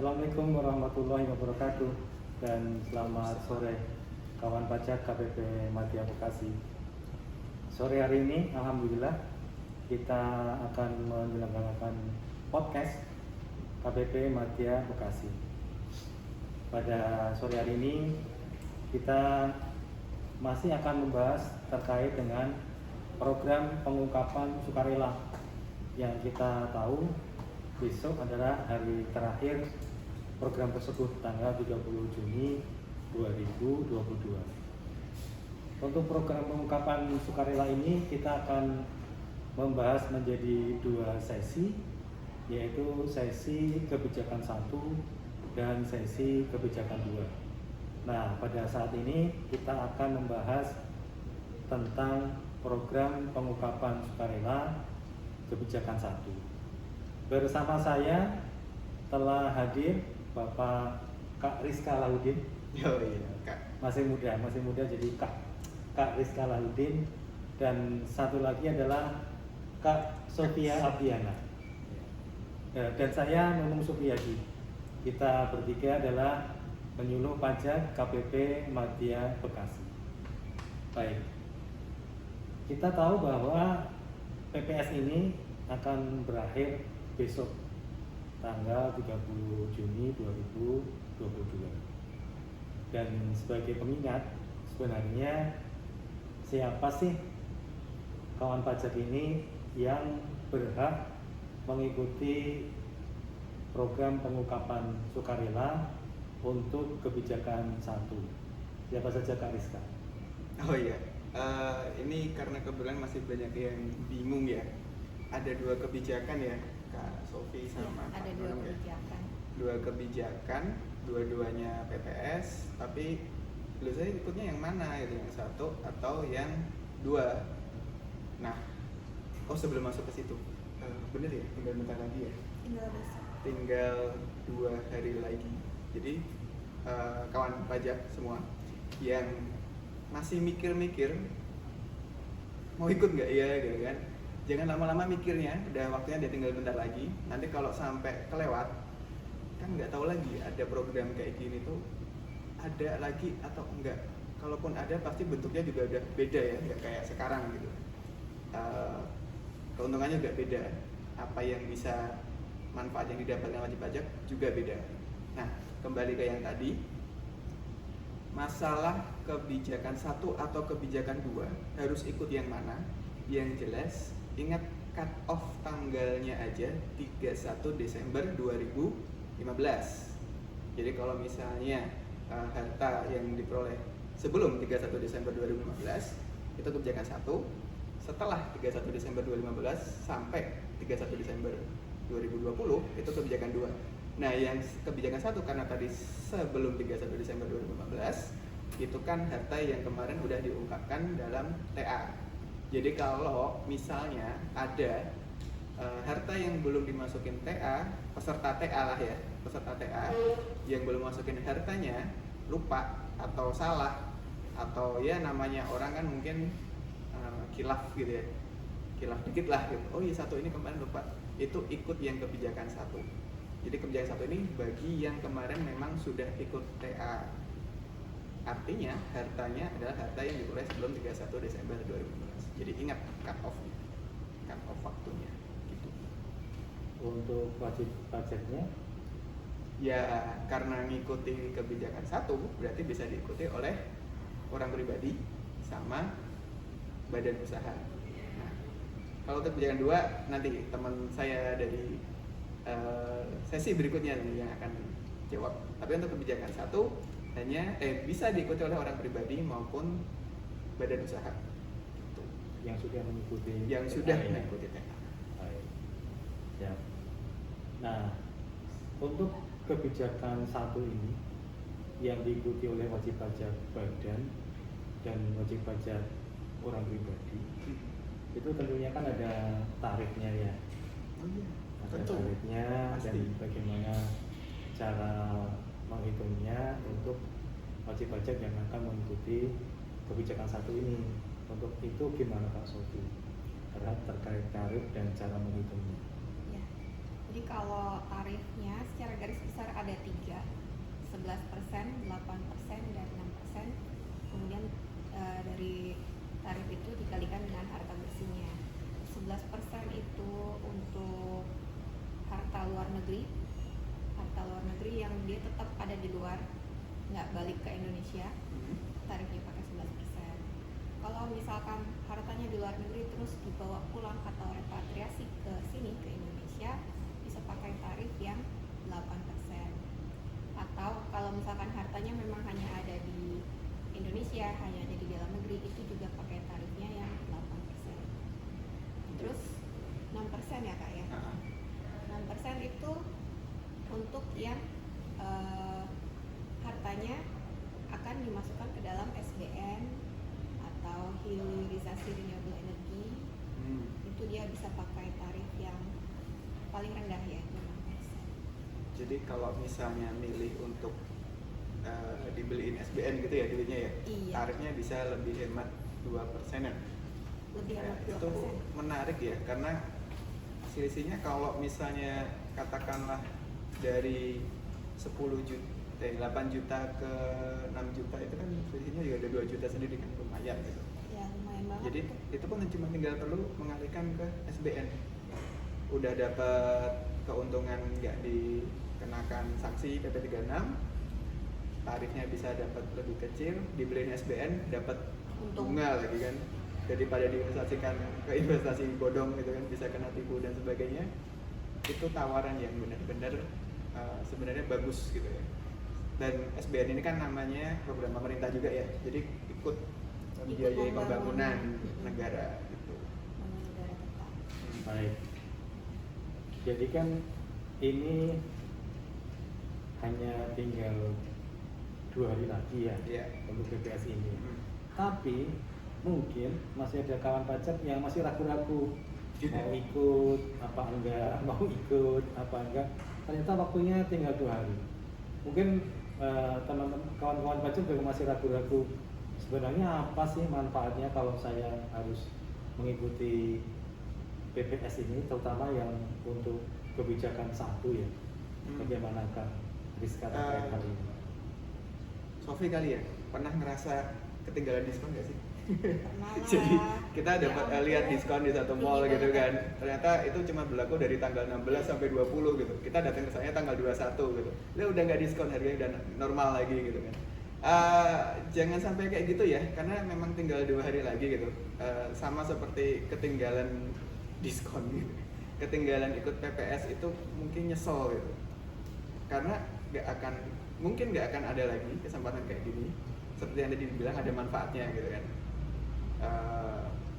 Assalamualaikum warahmatullahi wabarakatuh dan selamat sore kawan pajak KPP Madya Bekasi. Sore hari ini alhamdulillah kita akan menyelenggarakan podcast KPP Madya Bekasi. Pada sore hari ini kita masih akan membahas terkait dengan program pengungkapan sukarela yang kita tahu besok adalah hari terakhir program tersebut, tanggal 30 Juni 2022. Untuk program pengungkapan sukarela ini kita akan membahas menjadi dua sesi, yaitu sesi kebijakan 1 dan sesi kebijakan 2. Nah, pada saat ini kita akan membahas tentang program pengungkapan sukarela kebijakan 1. Bersama saya telah hadir Bapak Kak Rizka Laudin. Kak. Masih muda jadi Kak Rizka Laudin, dan satu lagi adalah Kak Sofia Abiana. Dan saya Nunung Supriyadi. Kita bertiga adalah penyuluh pajak KPP Madya Bekasi. Baik. Kita tahu bahwa PPS ini akan berakhir besok tanggal 30 Juni 2022. Dan sebagai pengingat, sebenarnya siapa sih kawan pajak ini yang berhak mengikuti program pengungkapan sukarela untuk kebijakan 1? Siapa saja Kak Rizka? Oh iya, ini karena kebetulan masih banyak yang bingung ya. Ada dua kebijakan ya, Kak Sofi sama Pak ada dua Nunung ya. kebijakan. Dua kebijakan, dua-duanya PPS, tapi lu saya ikutnya yang mana gitu, yang 1 atau yang 2. Nah, sebelum masuk ke situ, bener ya, tinggal bentar lagi ya. Tinggal 2 hari lagi. Jadi kawan pajak semua yang masih mikir-mikir mau ikut nggak ya gitu kan, jangan lama-lama mikirnya, udah waktunya dia tinggal bentar lagi. Nanti kalau sampai kelewat kan nggak tahu lagi ada program kayak gini tuh ada lagi atau enggak. Kalaupun ada pasti bentuknya juga udah beda ya, nggak kayak sekarang gitu. Keuntungannya juga beda, apa yang bisa manfaat yang didapatkan wajib pajak juga beda. Nah, kembali ke yang tadi, masalah kebijakan 1 atau kebijakan 2 harus ikut yang mana. Yang jelas ingat cut off tanggalnya aja 31 Desember 2015. Jadi kalau misalnya harta yang diperoleh sebelum 31 Desember 2015 itu kebijakan 1, setelah 31 Desember 2015 sampai 31 Desember 2020 itu kebijakan 2. Nah, yang kebijakan 1 karena tadi sebelum 31 Desember 2015 itu kan harta yang kemarin udah diungkapkan dalam TA. Jadi kalau misalnya ada harta yang belum dimasukin TA, peserta TA lah ya, peserta TA yang belum masukin hartanya, lupa atau salah, atau ya namanya orang kan mungkin khilaf gitu ya, khilaf dikit lah gitu. Oh iya, 1 ini kemarin lupa, itu ikut yang kebijakan 1. Jadi kebijakan 1 ini bagi yang kemarin memang sudah ikut TA. Artinya hartanya adalah harta yang diperoleh sebelum 31 Desember 2015. Jadi ingat cut off waktunya gitu. Untuk wajib pajaknya Ya karena ngikuti kebijakan 1 berarti bisa diikuti oleh orang pribadi sama badan usaha. Nah, kalau untuk kebijakan 2 nanti teman saya dari sesi berikutnya yang akan jawab. Tapi untuk kebijakan 1 hanya bisa diikuti oleh orang pribadi maupun badan usaha gitu. yang sudah mengikuti TA. Baik. Ya. Nah, untuk kebijakan 1 ini yang diikuti oleh wajib pajak badan dan wajib pajak orang pribadi, itu tentunya kan ada tarifnya ya. Ada tarifnya dan bagaimana cara menghitungnya untuk wajib pajak yang akan mengikuti kebijakan 1 ini. Untuk itu gimana Pak Sofi terkait tarif dan cara menghitungnya? Ya. Jadi kalau tarifnya secara garis besar ada 3, 11%, 8%, dan 6%. Kemudian dari tarif itu dikalikan dengan harta bersihnya. 11% itu untuk harta luar negeri. Harta luar negeri yang dia tetap ada di luar, nggak balik ke Indonesia, tarifnya pakai 11%. Kalau misalkan hartanya di luar negeri terus dibawa pulang atau repatriasi ke sini, ke Indonesia, bisa pakai tarif yang 8%. Atau kalau misalkan hartanya memang hanya ada di Indonesia, hanya ada di dalam negeri, itu juga pakai tarifnya yang 8%. Terus 6% ya Kak ya? 6% itu untuk yang hartanya akan dimasukkan ke dalam SBN atau hilirisasi renewable energy. Itu dia bisa pakai tarif yang paling rendah, yaitu 6%. Jadi kalau misalnya milih untuk dibeliin SBN gitu ya duitnya ya, Iya. tarifnya bisa lebih hemat 2%-an. Lebih hemat 2%. Itu menarik ya, karena selisihnya kalau misalnya katakanlah dari 10 juta, 8 juta ke 6 juta itu kan selisihnya juga ada 2 juta sendiri kan, lumayan gitu. Ya lumayan banget. Jadi itu pun cuma tinggal perlu mengalihkan ke SBN. Udah dapat keuntungan, nggak dikenakan sanksi PP36, tarifnya bisa dapat lebih kecil, dibeliin SBN dapat Untung. bunga lagi kan, daripada diinvestasikan ke investasi bodong gitu kan, bisa kena tipu dan sebagainya. Itu tawaran yang benar-benar sebenarnya bagus gitu ya. Dan SBN ini kan namanya program pemerintah juga ya, jadi ikut membiayai pembangunan negara gitu. Negara tetap. Baik. Jadi kan ini hanya tinggal 2 hari lagi ya Iya. untuk BPS ini. Tapi mungkin masih ada kawan pajak yang masih ragu-ragu mau ikut apa enggak, mau ikut apa enggak. Ternyata waktunya tinggal 2 hari. Mungkin teman-teman kawan-kawan pajak juga masih ragu-ragu. Sebenarnya apa sih manfaatnya kalau saya harus mengikuti BPS ini, terutama yang untuk kebijakan 1 ya. Bagaimanakah Rizka terkait hal ini? Sofi kali ya, pernah ngerasa ketinggalan diskon nggak sih? Pernah lah. Jadi kita dapat Ya lihat ampun. diskon di satu mall Ini gitu banget. kan. Ternyata itu cuma berlaku dari tanggal 16 sampai 20 gitu. Kita datang ke sana tanggal 21 gitu. Dia udah nggak diskon, harganya udah normal lagi gitu kan. Jangan sampai kayak gitu ya, karena memang tinggal 2 hari lagi gitu. Sama seperti ketinggalan diskon gitu. Ketinggalan ikut PPS itu mungkin nyesel gitu. Karena mungkin nggak akan ada lagi kesempatan kayak gini. Seperti yang tadi dibilang, ada manfaatnya gitu kan.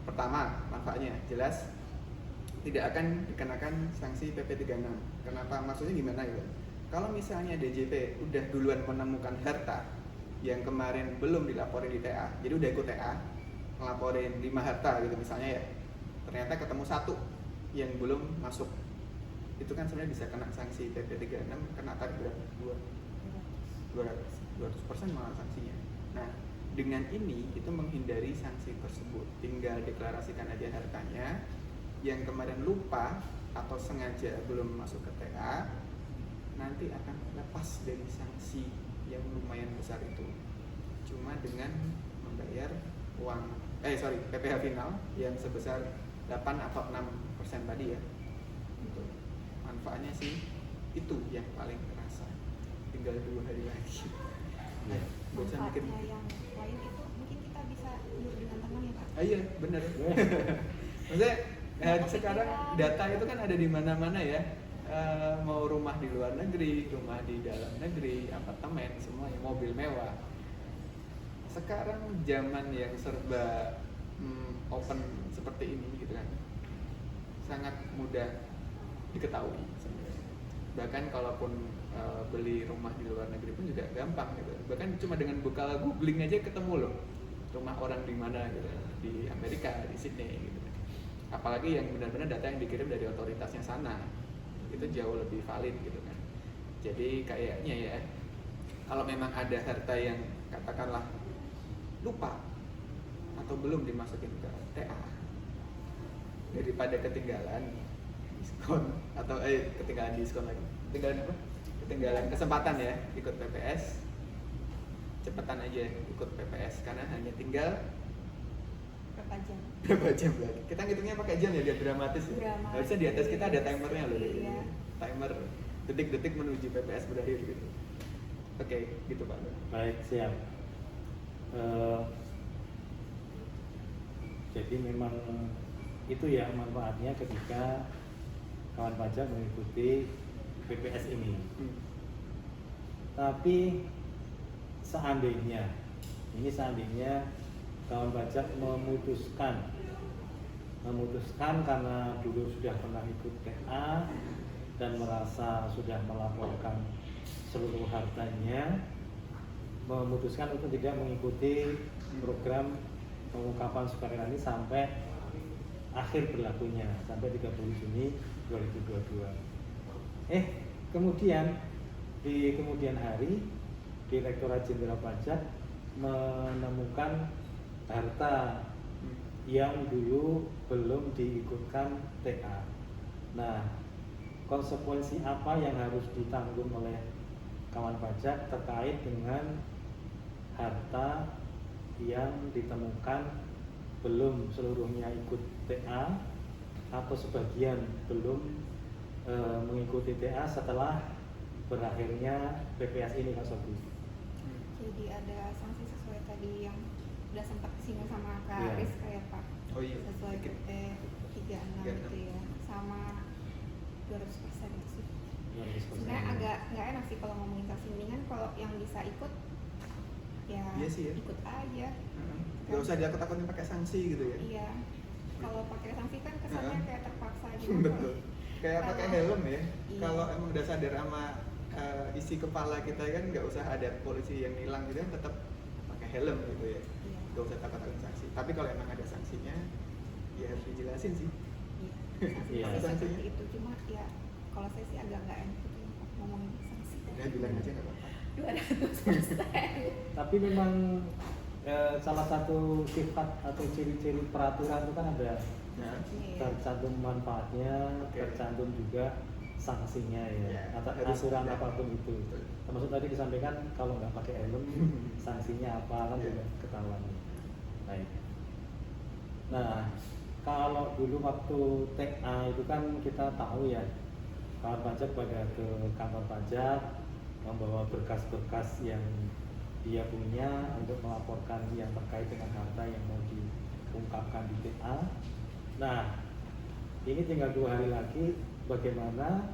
Pertama, manfaatnya jelas tidak akan dikenakan sanksi PP36. Kenapa? Maksudnya gimana gitu? Kalau misalnya DJP udah duluan menemukan harta yang kemarin belum dilaporin di TA, jadi udah ikut TA, ngelaporin 5 harta gitu misalnya ya, ternyata ketemu 1 yang belum masuk, itu kan sebenarnya bisa kena sanksi PP36, kena tarif berapa? 200% malah sanksinya. Nah, dengan ini itu menghindari sanksi tersebut. Tinggal deklarasikan aja hartanya. Yang kemarin lupa atau sengaja belum masuk ke TA, nanti akan lepas dari sanksi yang lumayan besar itu. Cuma dengan membayar PPh final yang sebesar 8 atau 6% tadi ya. Itu manfaatnya sih itu yang paling terasa. Tinggal 2 hari lagi. Ya. Gak usah mikir. Manfaatnya yang lain itu mungkin kita bisa hidup dengan tenang ya Pak. Iya, bener. Maksudnya sekarang data itu kan ada di mana-mana ya. Mau rumah di luar negeri, rumah di dalam negeri, apartemen, semuanya, mobil mewah. Sekarang zaman yang serba open seperti ini gitu kan, sangat mudah diketahui sebenarnya. Bahkan kalaupun beli rumah di luar negeri pun juga gampang gitu. Bahkan cuma dengan buka googling aja ketemu loh rumah orang di mana gitu, di Amerika, di Sydney gitu. Apalagi yang benar-benar data yang dikirim dari otoritasnya sana, itu jauh lebih valid gitu kan. Jadi kayaknya ya, kalau memang ada harta yang katakanlah lupa atau belum dimasukin ke TA, daripada ketinggalan, diskon atau ketinggalan diskon lagi, ketinggalan apa? Ketinggalan kesempatan ya ikut PPS, cepetan aja ikut PPS karena hanya tinggal Berapa jam? berapa jam lagi. Kita ngitungnya pakai jam ya, biar dramatis ya. Dramatis. Harusnya di atas kita ada timernya loh. Iya. Timer detik-detik menuju PPS berakhir gitu. Oke, gitu Pak. Baik, siap. Jadi memang itu ya manfaatnya ketika kawan pajak mengikuti PPS ini. Tapi seandainya kawan pajak memutuskan karena dulu sudah pernah ikut TA dan merasa sudah melaporkan seluruh hartanya, memutuskan untuk tidak mengikuti program pengungkapan sukarela ini sampai akhir berlakunya, sampai 30 Juni 2022. Kemudian di kemudian hari Direktorat Jenderal Pajak menemukan harta yang dulu belum diikutkan TA. Nah, konsekuensi apa yang harus ditanggung oleh kawan pajak terkait dengan harta yang ditemukan belum seluruhnya ikut TA atau sebagian belum mengikuti TA setelah berakhirnya PPS ini, Kak Sobi? Jadi ada sanksi sesuai tadi yang udah sempat disinggung sama Kak Iya. Rizka ya Pak. Oh iya. Sesuai Dikit. PT 36 itu ya, sama 200% itu sih. 200%. Sebenarnya agak nggak enak sih kalau ngomongin sanksi, mendingan kalau yang bisa ikut ya, Iya sih ya. ikut aja. Gak usah ditakut-takutin pakai sanksi gitu ya. Iya. Kalau pakai sanksi kan kesannya kayak terpaksa gitu. Betul. Kayak pakai Kalau- helm ya. Iya. Kalau emang udah sadar sama isi kepala kita kan nggak usah ada polisi yang nilang gitu, kan tetap pakai helm gitu ya. Iya. Gak usah takut-takut sanksi. Tapi kalau emang ada sanksinya, ya harus dijelasin sih. Iya. Iya. Sanksi Sanksinya. seperti itu, cuma ya kalau saya sih agak nggak enak gitu ngomongin sanksi. Udah bilang aja nggak apa-apa. 200%. Tapi memang salah satu sifat atau ciri-ciri peraturan itu kan ada Nah, Iya. tercantum manfaatnya, Oke. tercantum juga sanksinya ya, Ya, atau harus aturan ada. apapun itu. Betul. Termasuk tadi disampaikan kalau nggak pakai helm sanksinya apa kan Ya. juga ketahuan. Baik. Nah, kalau dulu waktu TA itu kan kita tahu ya, kawan pajak pada ke kantor pajak membawa berkas-berkas yang dia punya untuk melaporkan yang terkait dengan harta yang mau diungkapkan di TA. Nah, ini tinggal 2 hari lagi. Bagaimana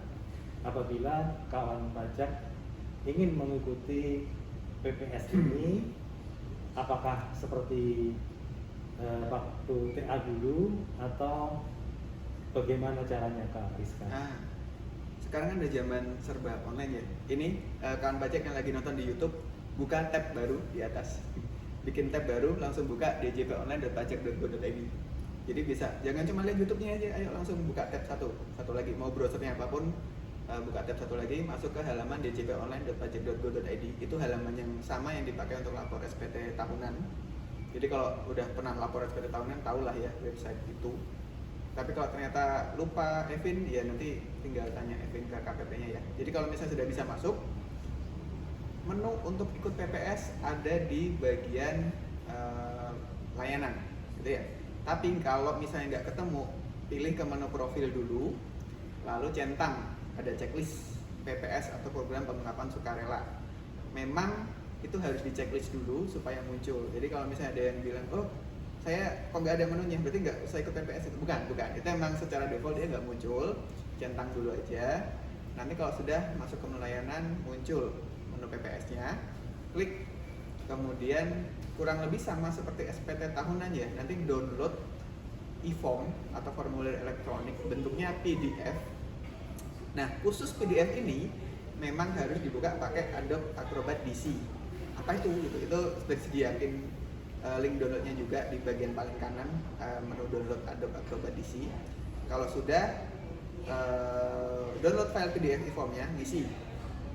apabila kawan pajak ingin mengikuti PPS ini? Apakah seperti waktu TA dulu atau bagaimana caranya, Kak Rizka? Nah, sekarang kan udah zaman serba online ya. Ini kawan pajak yang lagi nonton di YouTube, buka tab baru di atas. Bikin tab baru, langsung buka djponline.pajak.go.id. Jadi bisa, jangan cuma lihat YouTube-nya aja, ayo langsung buka tab satu lagi. Mau browsernya apapun, buka tab satu lagi, masuk ke halaman djponline.pajak.go.id. Itu halaman yang sama yang dipakai untuk lapor SPT tahunan. Jadi kalau udah pernah lapor SPT tahunan, tahulah ya website itu. Tapi kalau ternyata lupa Evin, ya nanti tinggal tanya Evin ke KPP-nya ya. Jadi kalau misalnya sudah bisa masuk, menu untuk ikut PPS ada di bagian layanan, gitu ya. Tapi kalau misalnya nggak ketemu, pilih ke menu profil dulu, lalu centang ada checklist PPS atau program pengungkapan sukarela. Memang itu harus di checklist dulu supaya muncul. Jadi kalau misalnya ada yang bilang, oh saya kok nggak ada menunya, berarti nggak usah ikut PPS itu. Bukan. Itu emang secara default dia nggak muncul, centang dulu aja. Nanti kalau sudah masuk ke menu layanan, muncul menu PPS-nya, klik, kemudian kurang lebih sama seperti SPT tahunan ya, nanti download e-form atau formulir elektronik bentuknya PDF. Nah, khusus PDF ini memang harus dibuka pakai Adobe Acrobat DC. Apa itu? Itu sudah disediakan link downloadnya juga di bagian paling kanan menu download Adobe Acrobat DC. Kalau sudah download file PDF e-formnya, ngisi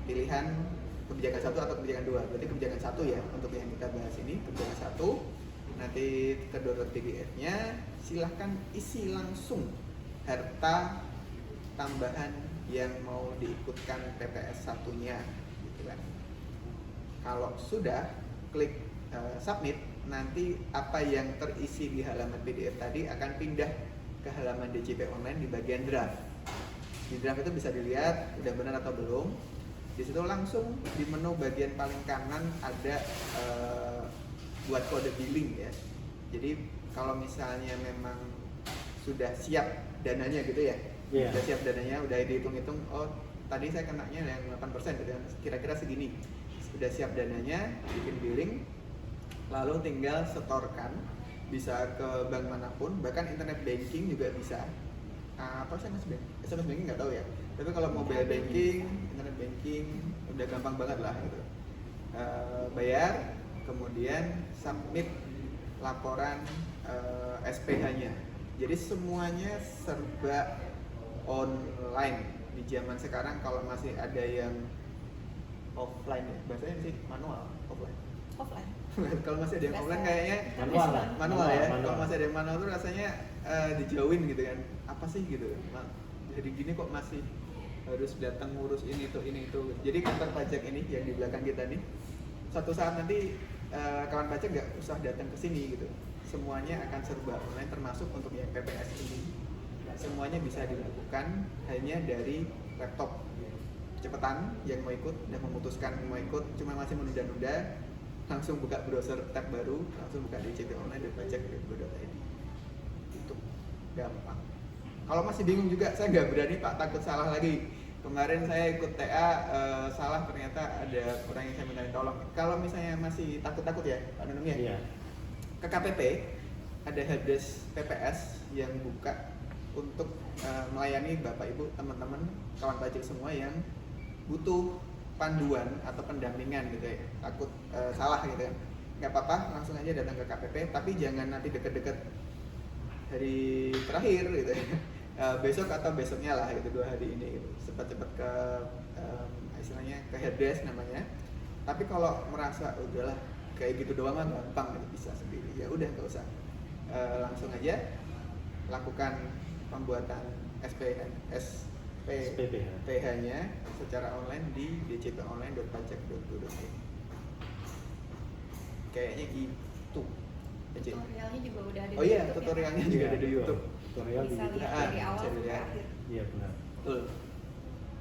pilihan kebijakan 1 atau kebijakan 2. Berarti kebijakan 1 ya untuk yang kita bahas ini, kebijakan 1. Nanti ke download PDF-nya, silahkan isi langsung harta tambahan yang mau diikutkan PPS satunya gitu kan. Kalau sudah klik submit, nanti apa yang terisi di halaman PDF tadi akan pindah ke halaman DJP online di bagian draft. Di draft itu bisa dilihat udah benar atau belum. Di situ langsung di menu bagian paling kanan ada buat kode billing ya. Jadi kalau misalnya memang sudah siap dananya gitu ya, sudah siap dananya, udah dihitung-hitung, oh tadi saya kenanya yang 8% gitu kan, kira-kira segini. Sudah siap dananya, bikin billing, lalu tinggal setorkan, bisa ke bank manapun, bahkan internet banking juga bisa. Apa SMS banking nggak tahu ya. Tapi kalau mobile banking, internet banking udah gampang banget lah gitu. Bayar, kemudian submit laporan SPH-nya. Jadi semuanya serba online. Di zaman sekarang kalau masih ada yang offline ya, bahasanya sih manual, offline. Kalau masih ada yang offline kayaknya manual ya. Kalau masih ada yang manual tuh rasanya dijauhin gitu kan. Apa sih gitu? Jadi gini kok masih harus datang ngurus ini itu. Jadi kantor pajak ini yang di belakang kita nih, suatu saat nanti kawan pajak nggak usah datang ke sini gitu. Semuanya akan serba online, termasuk untuk yang PPS ini. Semuanya bisa dilakukan hanya dari laptop. Cepetan, yang mau ikut dan memutuskan mau ikut cuma masih menunda-nunda, langsung buka browser tab baru, langsung buka djponline.pajak.go.id. Itu gampang. Kalau masih bingung juga, saya nggak berani Pak, takut salah lagi. Kemarin saya ikut TA, salah ternyata ada orang yang saya minta tolong. Kalau misalnya masih takut-takut ya Pak Nunung ya, ke KPP ada helpdesk PPS yang buka untuk melayani Bapak Ibu, teman-teman, kawan pajak semua yang butuh panduan atau pendampingan gitu ya, takut salah gitu ya, nggak apa-apa, langsung aja datang ke KPP, tapi jangan nanti deket-deket hari terakhir gitu ya. Besok atau besoknya lah gitu, 2 hari ini gitu. Cepat-cepat ke istilahnya ke helpdesk namanya. Tapi kalau merasa udahlah kayak gitu doang mah gampang gitu, bisa sendiri, ya udah nggak usah, langsung aja lakukan pembuatan SPPH-nya secara online di djponline.pajak.go.id. Kayaknya gitu. Tutorialnya juga udah ada. Oh iya, tutorialnya juga ada di YouTube. Tutorial Bisa di lihat dari awal sampai akhir. Iya benar. Betul.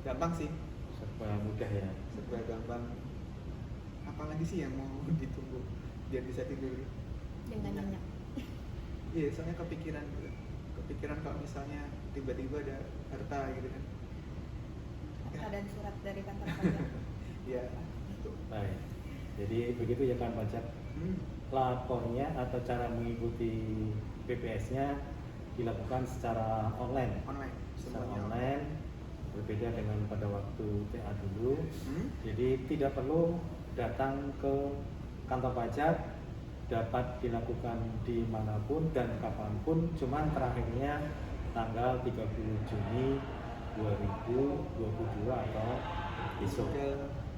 Gampang sih, Serba mudah ya. serba gampang. Apalagi sih yang mau ditunggu biar bisa tidur? Dengan nyenyak. Iya, soalnya kepikiran kalau misalnya tiba-tiba ada harta gitu kan. Harta dan surat dari kantor pajak. Ya, itu. Baik. Jadi begitu ya kan pajak. Lapornya atau cara mengikuti PPS-nya dilakukan secara online. Secara Semuanya online berbeda dengan pada waktu TA dulu. Jadi tidak perlu datang ke kantor pajak, dapat dilakukan dimanapun dan kapanpun, cuman terakhirnya tanggal 30 Juni 2022 atau besok.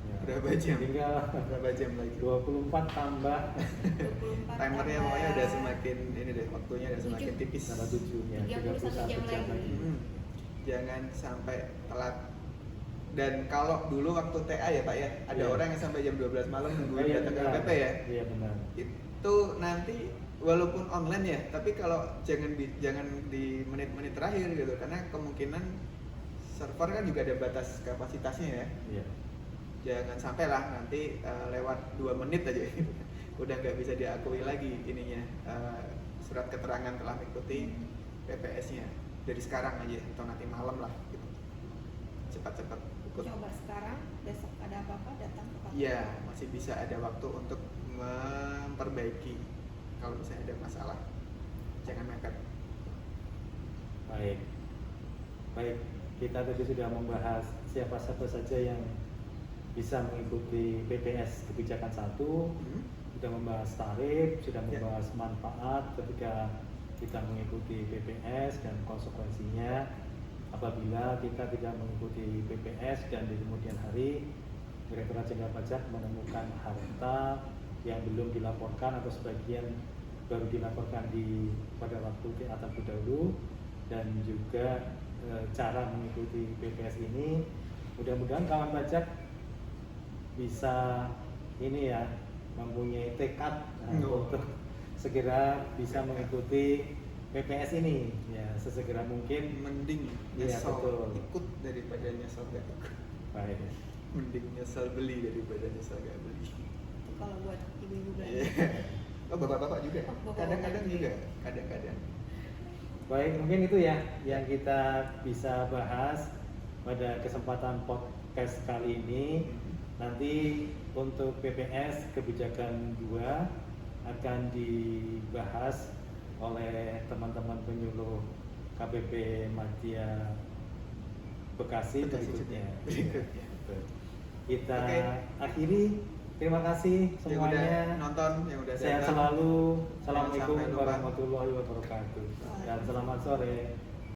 Berapa jam? Tinggal Berapa jam lagi? 24 tambah 24 Timernya pokoknya udah semakin ini deh, waktunya udah semakin tipis. tambah 7 ya, 31 jam lagi. Jangan sampai telat. Dan kalau dulu waktu TA ya Pak ya, ada Iya. orang yang sampai jam 12 malam nungguin Iya, datang ke benar. KPP ya. Iya benar. Itu nanti walaupun online ya, tapi kalau jangan di menit-menit terakhir gitu, karena kemungkinan server kan juga ada batas kapasitasnya ya. Iya. Jangan sampai lah nanti lewat 2 menit aja gitu. Udah nggak bisa diakui lagi ininya, surat keterangan telah mengikuti PPS-nya dari sekarang aja atau nanti malam lah gitu. Cepat-cepat ikut. Coba sekarang, besok ada apa-apa datang ke kantor. Iya, masih bisa ada waktu untuk memperbaiki kalau misalnya ada masalah. Jangan mepet. Baik. Baik, kita tadi sudah membahas siapa-siapa saja yang bisa mengikuti PPS kebijakan 1, sudah membahas tarif, sudah membahas manfaat ketika kita mengikuti PPS dan konsekuensinya apabila kita tidak mengikuti PPS dan di kemudian hari Direktorat Jenderal Pajak menemukan harta yang belum dilaporkan atau sebagian baru dilaporkan pada waktu TA terdahulu, dan juga cara mengikuti PPS ini. Mudah-mudahan kawan pajak bisa ini ya, mempunyai tekad untuk segera bisa mengikuti PPS ini ya sesegera mungkin. Mending Iya, nyesel betul. ikut daripada nyesel gak ikut. Baik. Mending nyesel beli daripada nyesel gak beli. Itu kalau buat ibu-ibu Iya. belanja. Oh, bapak-bapak juga. Oh, bapak-bapak Kadang-kadang juga. juga, kadang-kadang. Baik, mungkin itu ya yang kita bisa bahas pada kesempatan podcast kali ini. Nanti untuk PPS kebijakan 2 akan dibahas oleh teman-teman penyuluh KPP Madya Bekasi berikutnya. Berikutnya. Betul. Kita Oke. akhiri. Terima kasih Yang udah semuanya. nonton, yang udah Sehat datang. selalu. Jangan Assalamualaikum sampai lupa. warahmatullahi wabarakatuh. Dan selamat sore.